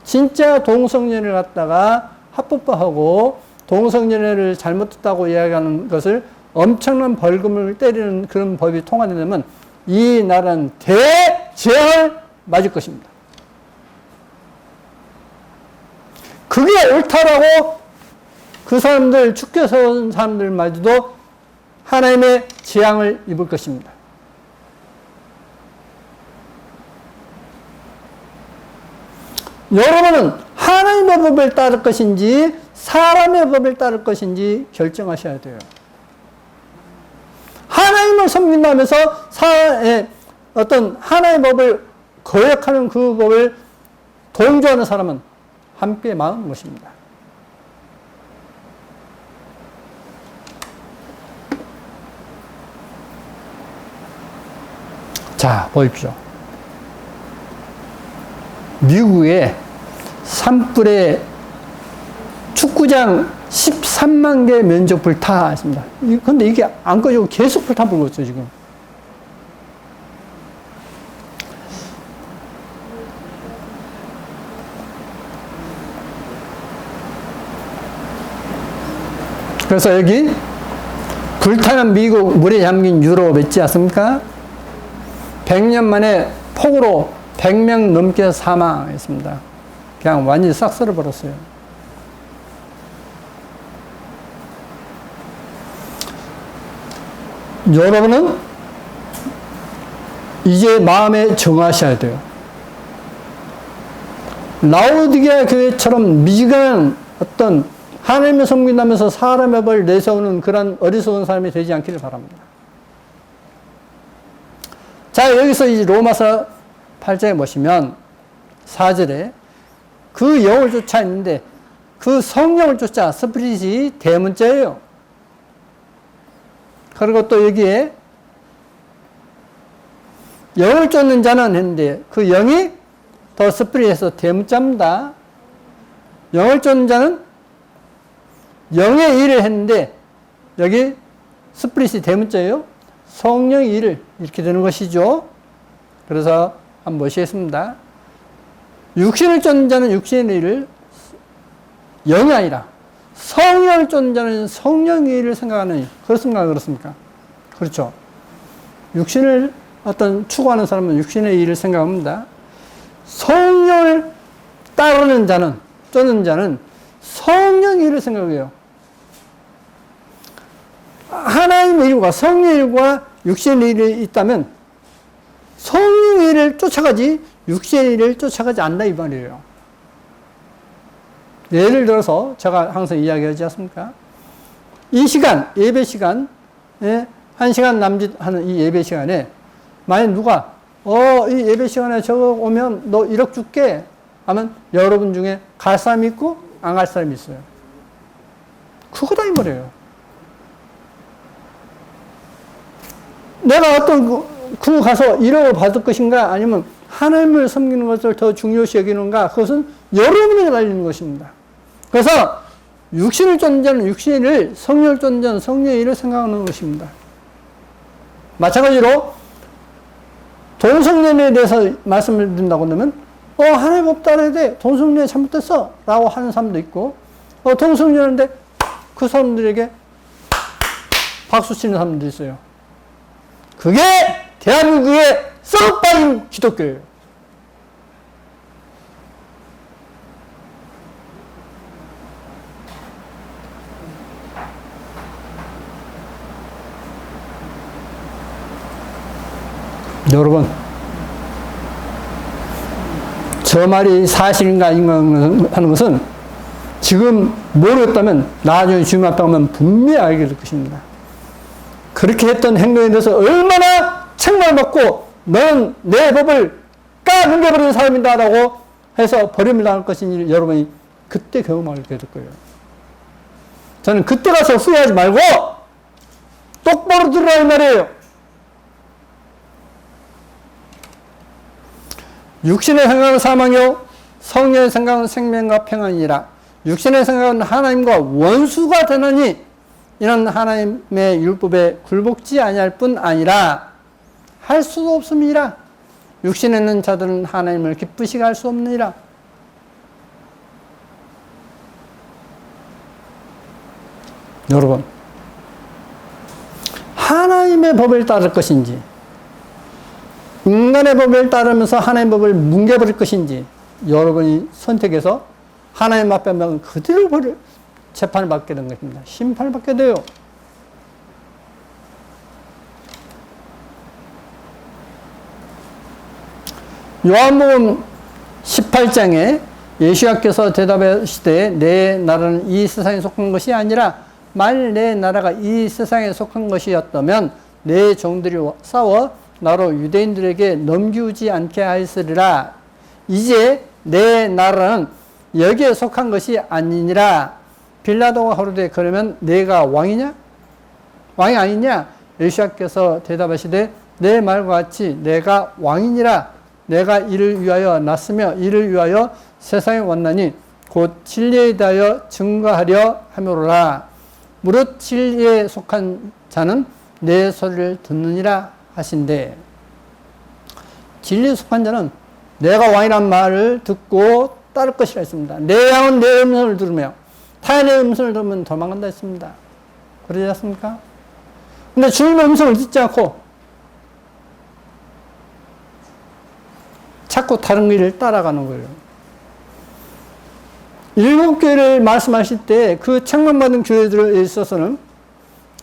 A: 진짜 동성연애를 갖다가 합법화하고 동성연애를 잘못했다고 이야기하는 것을 엄청난 벌금을 때리는 그런 법이 통과되면 이 나라는 대재앙을 맞을 것입니다. 그게 옳다라고 그 사람들, 축제 세운 사람들마저도 하나님의 재앙을 입을 것입니다. 여러분은 하나님의 법을 따를 것인지 사람의 법을 따를 것인지 결정하셔야 돼요. 하나님을 섬긴다면서 어떤 하나님의 법을 거역하는 그 법을 동조하는 사람은 함께 마음 것입니다. 자, 보십시오. 미국의 산불에 축구장 13만 개 면적 불타했습니다. 근데 이게 안 꺼지고 계속 불타불고 있어요, 지금. 그래서 여기 불타는 미국, 물에 잠긴 유럽 있지 않습니까? 100년 만에 폭우로 100명 넘게 사망했습니다. 그냥 완전히 싹 쓸어버렸어요. 여러분은 이제 마음에 정하셔야 돼요. 라오디게아 교회처럼 미지근한 어떤 하나님을 섬긴다면서 사람의 법을 내세우는 그런 어리석은 사람이 되지 않기를 바랍니다. 자, 여기서 이 로마서 8장에 보시면 4절에 그 영을 쫓아 있는데 그 성령을 쫓아 스피릿이 대문자예요. 그리고 또 여기에 영을 쫓는 자는 했는데 그 영이 더 스피릿에서 대문자입니다. 영을 쫓는 자는 영의 일을 했는데 여기 스피릿이 대문자예요. 성령의 일을 이렇게 되는 것이죠. 그래서 한번 보시겠습니다. 육신을 쫓는 자는 육신의 일을 영이 아니라 성령을 쫓는 자는 성령의 일을 생각하는 그렇습니까? 그렇습니까? 그렇죠. 육신을 어떤 추구하는 사람은 육신의 일을 생각합니다. 성령을 따르는 자는 쫓는 자는 성령의 일을 생각해요. 하나님의 일과 성령의 일과 육신의 일이 있다면 성령의 일을 쫓아가지 육신의 일을 쫓아가지 않는다 이 말이에요. 예를 들어서 제가 항상 이야기하지 않습니까? 이 시간, 예배 시간, 1시간 남짓하는 이 예배 시간에 만약 누가 이 예배 시간에 저거 오면 너 1억 줄게 하면 여러분 중에 갈 사람이 있고 안 갈 사람이 있어요. 그거다 이 말이에요. 내가 어떤 그 가서 1억을 받을 것인가 아니면 하나님을 섬기는 것을 더 중요시 여기는가 그것은 여러분에게 달리는 것입니다. 그래서 육신을 쫓는 자는 육신의 일을 성령을 쫓는 자는 성령의 일을 생각하는 것입니다. 마찬가지로 동성연애에 대해서 말씀을 드린다고 한다면 하나님 법 따라야 돼. 동성연애 잘못됐어 라고 하는 사람도 있고 동성연애인데 그 사람들에게 박수 치는 사람도 있어요. 그게 대한민국의 썩 빠진 기독교예요. 여러분, 저 말이 사실인가 아닌가 하는 것은 지금 모르겠다면 나중에 주님 앞에 가면 분명히 알게 될 것입니다. 그렇게 했던 행동에 대해서 얼마나 책망받고 너는 내 법을 까뭉개버리는 사람이다 라고 해서 버림을 당할 것인지 여러분이 그때 경험하게 될 거예요. 저는 그때 가서 후회하지 말고 똑바로 들으라는 말이에요. 육신의 생각은 사망이요 성령의 생각은 생명과 평안이라. 육신의 생각은 하나님과 원수가 되느니 이는 하나님의 율법에 굴복지 아니할 뿐 아니라 할 수도 없음이라. 육신에 있는 자들은 하나님을 기쁘시게 할 수 없느니라. 여러분, 하나님의 법을 따를 것인지 인간의 법을 따르면서 하나님의 법을 뭉개버릴 것인지 여러분이 선택해서 하나님 앞에 하면 그대로 재판을 받게 된 것입니다. 심판을 받게 돼요. 요한복음 18장에 예수께서 대답하시되 내 나라는 이 세상에 속한 것이 아니라 만일 내 나라가 이 세상에 속한 것이었다면 내 종들이 싸워 나로 유대인들에게 넘기우지 않게 하였으리라. 이제 내 나라는 여기에 속한 것이 아니니라. 빌라도가 하루되 그러면 내가 왕이냐? 왕이 아니냐? 예수께서 대답하시되 내 말과 같이 내가 왕이니라. 내가 이를 위하여 났으며 이를 위하여 세상에 왔나니 곧 진리에 대하여 증거하려 함이로라. 무릇 진리에 속한 자는 내 소리를 듣느니라 하신대. 진리에 속한 자는 내가 왕이란 말을 듣고 따를 것이라 했습니다. 내 양은 내 음성을 들으며 타인의 음성을 들으면 도망간다 했습니다. 그러지 않습니까? 근데 주님의 음성을 듣지 않고 자꾸 다른 길을 따라가는 거예요. 7교회를 말씀하실 때 그 책망받은 교회들에 있어서는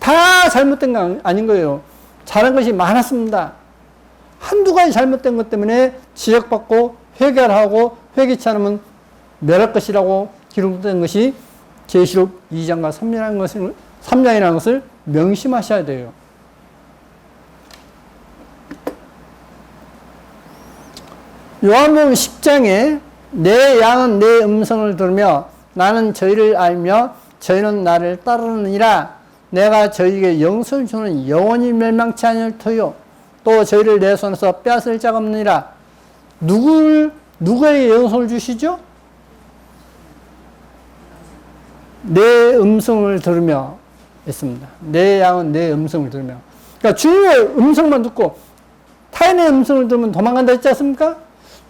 A: 다 잘못된 거 아닌 거예요. 잘한 것이 많았습니다. 한두 가지 잘못된 것 때문에 지적받고 회개를 하고 회개치 않으면 멸할 것이라고 기록된 것이 계시록 2장과 3장이라는 것을 명심하셔야 돼요. 요한복음 10장에 내 양은 내 음성을 들으며 나는 저희를 알며 저희는 나를 따르느니라. 내가 저희에게 영생을 주는 영원히 멸망치 아니할 터요. 또 저희를 내 손에서 빼앗을 자가 없느니라. 누구에게 영생을 주시죠? 내 음성을 들으며 했습니다. 내 양은 내 음성을 들으며. 그러니까 주님의 음성만 듣고 타인의 음성을 들으면 도망간다 했지 않습니까?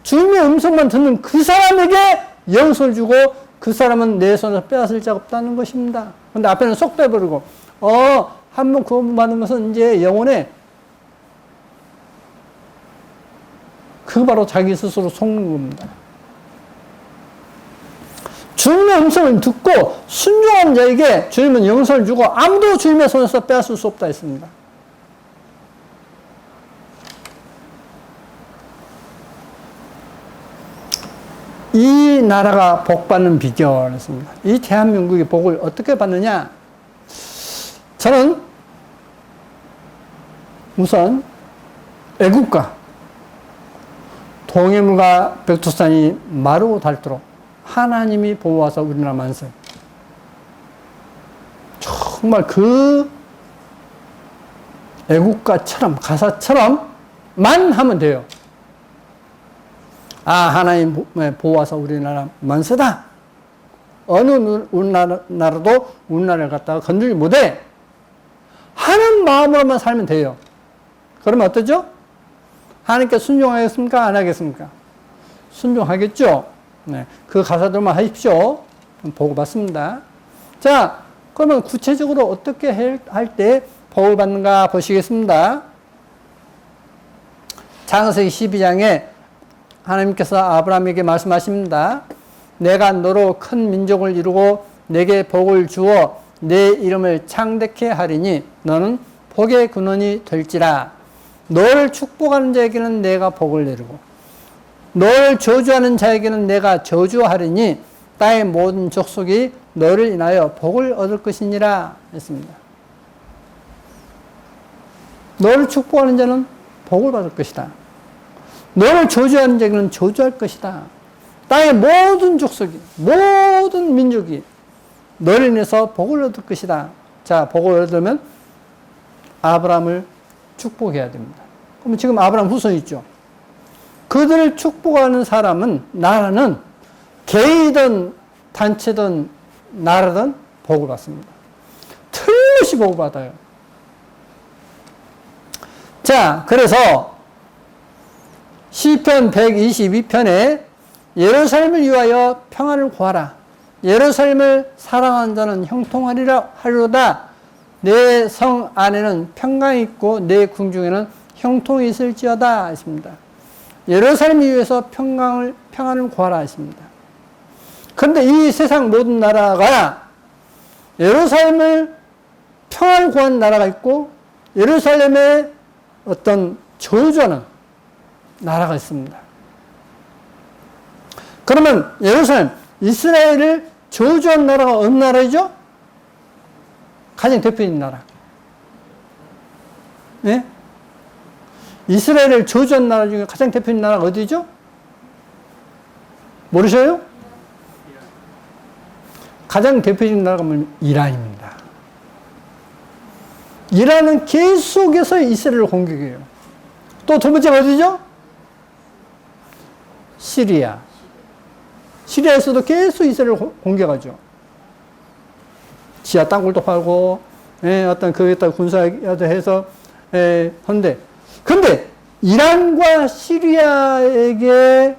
A: 주님의 음성만 듣는 그 사람에게 영생을 주고 그 사람은 내 손에서 빼앗을 자가 없다는 것입니다. 근데 앞에는 쏙 빼버리고 한번 구원받은 것은 이제 영원에 그거 바로 자기 스스로 속는 겁니다. 주님의 음성을 듣고 순종한 자에게 주님은 영생을 주고 아무도 주님의 손에서 빼앗을 수 없다 했습니다. 이 나라가 복받는 비결이었습니다. 이 대한민국의 복을 어떻게 받느냐? 저는 우선 애국가 동해물과 백두산이 마르고 닳도록 하나님이 보호하사 우리나라 만세. 정말 그 애국가처럼 가사처럼만 하면 돼요. 하나님 보호하사 우리나라 만세다. 어느 나라도 우리나라를 갖다가 건들지 못해. 하는 마음으로만 살면 돼요. 그러면 어떠죠? 하나님께 순종하겠습니까? 안 하겠습니까? 순종하겠죠? 네. 그 가사들만 하십시오. 복을 받습니다. 자, 그러면 구체적으로 어떻게 할 때 복을 받는가 보시겠습니다. 창세기 12장에 하나님께서 아브라함에게 말씀하십니다. 내가 너로 큰 민족을 이루고 내게 복을 주어 내 이름을 창대케 하리니 너는 복의 근원이 될지라. 너를 축복하는 자에게는 내가 복을 내리고 너를 저주하는 자에게는 내가 저주하리니 땅의 모든 족속이 너를 인하여 복을 얻을 것이니라 했습니다. 너를 축복하는 자는 복을 받을 것이다. 너를 저주하는 자에게는 저주할 것이다. 땅의 모든 족속이, 모든 민족이 너를 인해서 복을 얻을 것이다. 자, 복을 얻으면 아브라함을 축복해야 됩니다. 그럼 지금 아브라함 후손 있죠. 그들을 축복하는 사람은, 나라는 개이든 단체든 나라든 복을 받습니다. 틀림없이 복을 받아요. 자, 그래서 시편 122편에 예루살렘을 위하여 평안을 구하라. 예루살렘을 사랑하는 자는 형통하리로다. 내 성 안에는 평강이 있고 내 궁중에는 형통이 있을지어다 했습니다. 예루살렘을 위해서 평안을 구하라 했습니다. 그런데 이 세상 모든 나라가 예루살렘을 평안을 구하는 나라가 있고 예루살렘에 어떤 저주하는 나라가 있습니다. 그러면 예루살렘, 이스라엘을 저주한 나라가 어느 나라이죠? 가장 대표적인 나라. 네? 이스라엘을 저주한 나라 중에 가장 대표적인 나라가 어디죠? 모르셔요? 가장 대표적인 나라가 뭐냐면 이란입니다. 이란은 계속해서 이스라엘을 공격해요. 또 두 번째가 어디죠? 시리아. 시리아에서도 계속 이스라엘을 공격하죠. 지하 땅굴도 파고, 어떤 거기다 군사도 해서, 한데. 근데, 이란과 시리아에게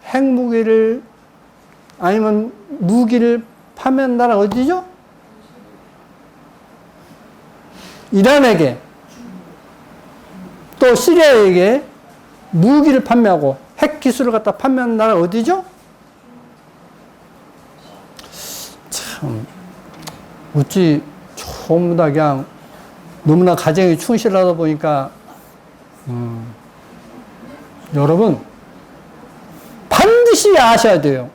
A: 핵무기를, 아니면 무기를 파면 나라 어디죠? 이란에게 또 시리아에게 무기를 판매하고 핵 기술을 갖다 판매하는 나라 어디죠? 참, 어찌 전부 다 그냥 너무나 가정에 충실하다 보니까, 여러분, 반드시 아셔야 돼요.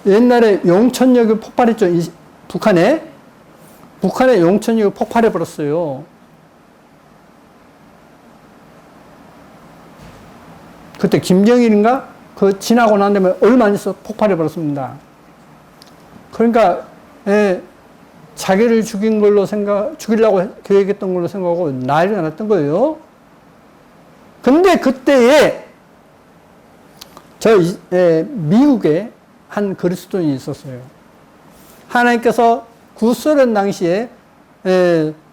A: 옛날에 용천역이 폭발했죠. 북한에 용천역이 폭발해 버렸어요. 그때 김정일인가? 그 지나고 난 다음에 얼마 안 있어 폭발해 버렸습니다. 그러니까, 자기를 죽인 걸로 죽이려고 계획했던 걸로 생각하고 난리가 났던 거예요. 근데 그때에, 미국에 한 그리스도인이 있었어요. 하나님께서 구소련 당시에,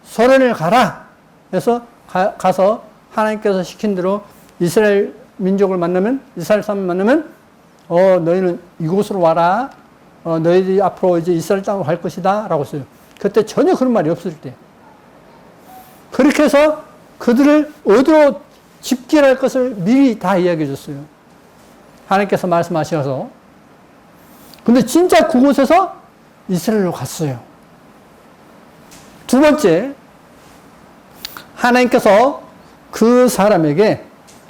A: 소련을 가라. 그래서 가서 하나님께서 시킨 대로 이스라엘 민족을 만나면, 이스라엘 사람 만나면, 너희는 이곳으로 와라. 너희들이 앞으로 이제 이스라엘 땅으로 갈 것이다. 라고 했어요. 그때 전혀 그런 말이 없을 때. 그렇게 해서 그들을 어디로 집결할 것을 미리 다 이야기해 줬어요. 하나님께서 말씀하셔서. 근데 진짜 그곳에서 이스라엘로 갔어요. 두 번째, 하나님께서 그 사람에게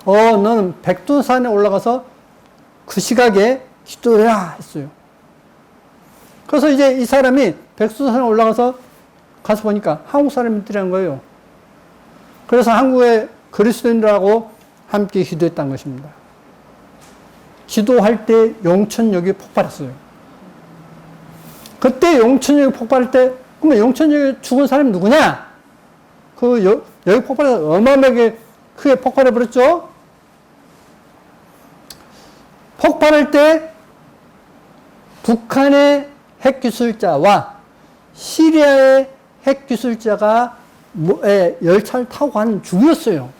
A: 너는 백두산에 올라가서 그 시각에 기도해라 했어요. 그래서 이제 이 사람이 백두산에 올라가서 가서 보니까 한국 사람들이란 거예요. 그래서 한국의 그리스도인들하고 함께 기도했다는 것입니다. 기도할 때 용천역이 폭발했어요. 그때 용천역이 폭발할 때, 그러면 용천역에 죽은 사람이 누구냐? 여기 폭발해서 어마어마하게 크게 폭발해버렸죠? 폭발할 때 북한의 핵기술자와 시리아의 핵기술자가 열차를 타고 가는 중이었어요.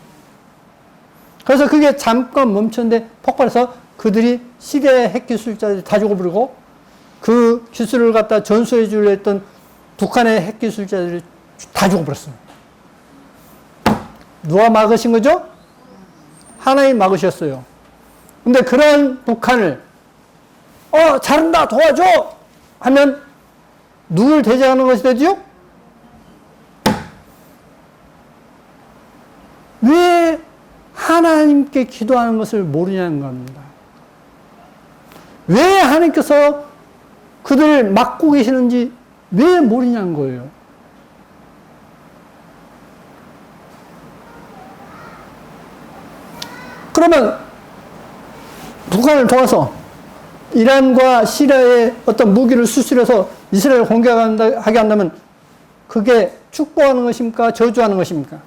A: 그래서 그게 잠깐 멈췄는데 폭발해서 그들이 시리아의 핵기술자들이 다 죽어버리고 그 기술을 갖다 전수해 주려 했던 북한의 핵기술자들이 다 죽어버렸어요. 누가 막으신 거죠? 하나님 막으셨어요. 근데 그런 북한을 잘한다 도와줘 하면 누굴 대적하는 것이 되죠? 왜 하나님께 기도하는 것을 모르냐는 겁니다. 왜 하나님께서 그들을 막고 계시는지 왜 모르냐는 거예요. 그러면 북한을 도와서 이란과 시리아에 어떤 무기를 수출해서 이스라엘을 공격하게 한다면 그게 축복하는 것입니까? 저주하는 것입니까?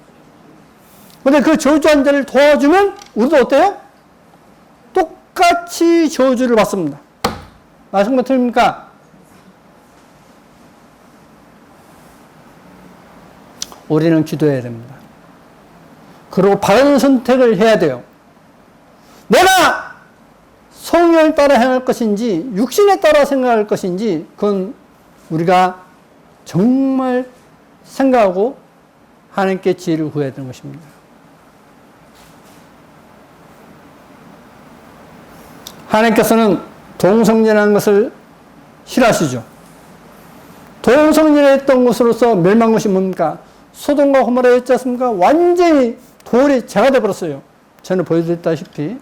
A: 근데 그 저주한 자를 도와주면 우리도 어때요? 똑같이 저주를 받습니다. 말씀만 틀립니까? 우리는 기도해야 됩니다. 그리고 바른 선택을 해야 돼요. 내가 성령을 따라 행할 것인지 육신에 따라 생각할 것인지 그건 우리가 정말 생각하고 하나님께 지혜를 구해야 되는 것입니다. 하나님께서는 동성연애하는 것을 싫어하시죠. 동성연애했던 것으로서 멸망한 것이 뭡니까? 소돔과 고모라였지 않습니까? 완전히 돌이 재가 되어버렸어요. 전에 보여드렸다시피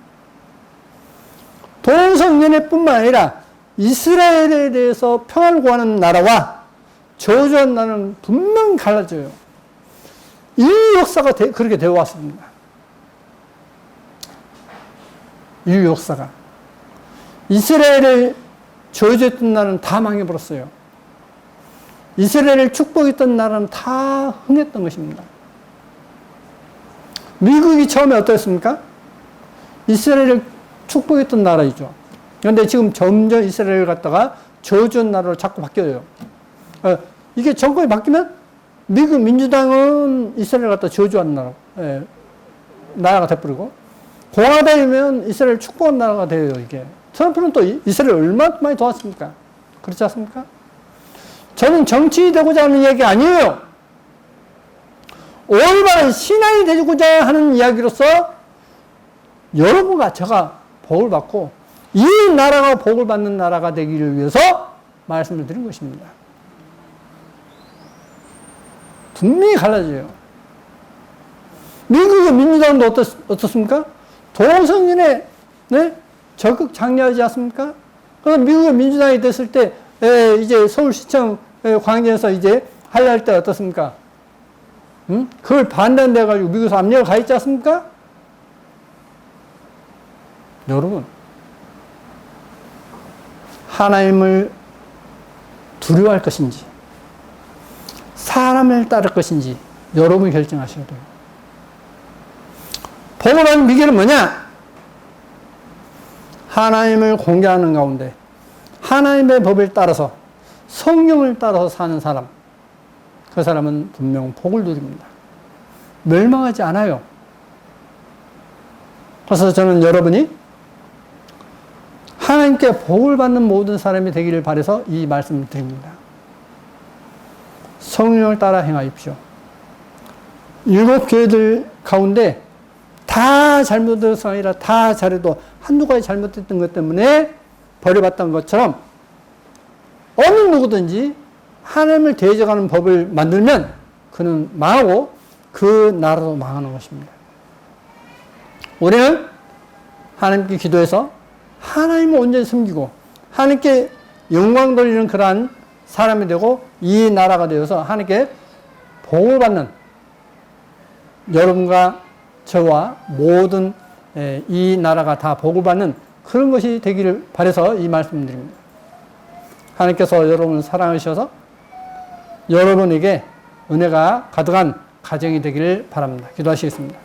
A: 동성연애뿐만 아니라 이스라엘에 대해서 평안을 구하는 나라와 저주한 나라는 분명히 갈라져요. 인류 역사가 그렇게 되어 왔습니다. 인류 역사가. 이스라엘을 저주했던 나라는 다 망해버렸어요. 이스라엘을 축복했던 나라는 다 흥했던 것입니다. 미국이 처음에 어떠했습니까? 이스라엘을 축복했던 나라이죠. 그런데 지금 점점 이스라엘을 갖다가 저주한 나라로 자꾸 바뀌어요. 이게 정권이 바뀌면 미국 민주당은 이스라엘을 갖다 저주한 나라가 돼버리고 공화당이면 이스라엘 축복한 나라가 돼요. 이게 트럼프는 또 이스라엘 얼마나 많이 도왔습니까? 그렇지 않습니까? 저는 정치인이 되고자 하는 이야기 아니에요. 올바른 신앙이 되고자 하는 이야기로서 여러분과 제가 복을 받고 이 나라가 복을 받는 나라가 되기를 위해서 말씀을 드린 것입니다. 분명히 갈라져요. 미국의 민주당도 어떻습니까? 동성연애 적극 장려하지 않습니까? 그래서 미국의 민주당이 됐을 때 이제 서울시청 광장에서 이제 할례할 때 어떻습니까? 그걸 반대한다 해가지고 미국에서 압력을 가했지 않습니까? 여러분, 하나님을 두려워할 것인지 사람을 따를 것인지 여러분이 결정하셔야 돼요. 복을 받는 비결은 뭐냐? 하나님을 공개하는 가운데 하나님의 법을 따라서 성령을 따라서 사는 사람, 그 사람은 분명 복을 누립니다. 멸망하지 않아요. 그래서 저는 여러분이 하나님께 복을 받는 모든 사람이 되기를 바라서 이 말씀을 드립니다. 성령을 따라 행하십시오. 7 교회들 가운데 다 잘못된 것이 아니라 다 잘해도 한두 가지 잘못했던 것 때문에 벌여봤던 것처럼 어느 누구든지 하나님을 대적하는 법을 만들면 그는 망하고 그 나라도 망하는 것입니다. 우리는 하나님께 기도해서 하나님을 온전히 섬기고 하나님께 영광 돌리는 그러한 사람이 되고 이 나라가 되어서 하나님께 복을 받는 여러분과 저와 모든 이 나라가 다 복을 받는 그런 것이 되기를 바라서 이 말씀을 드립니다. 하나님께서 여러분을 사랑하셔서 여러분에게 은혜가 가득한 가정이 되기를 바랍니다. 기도하시겠습니다.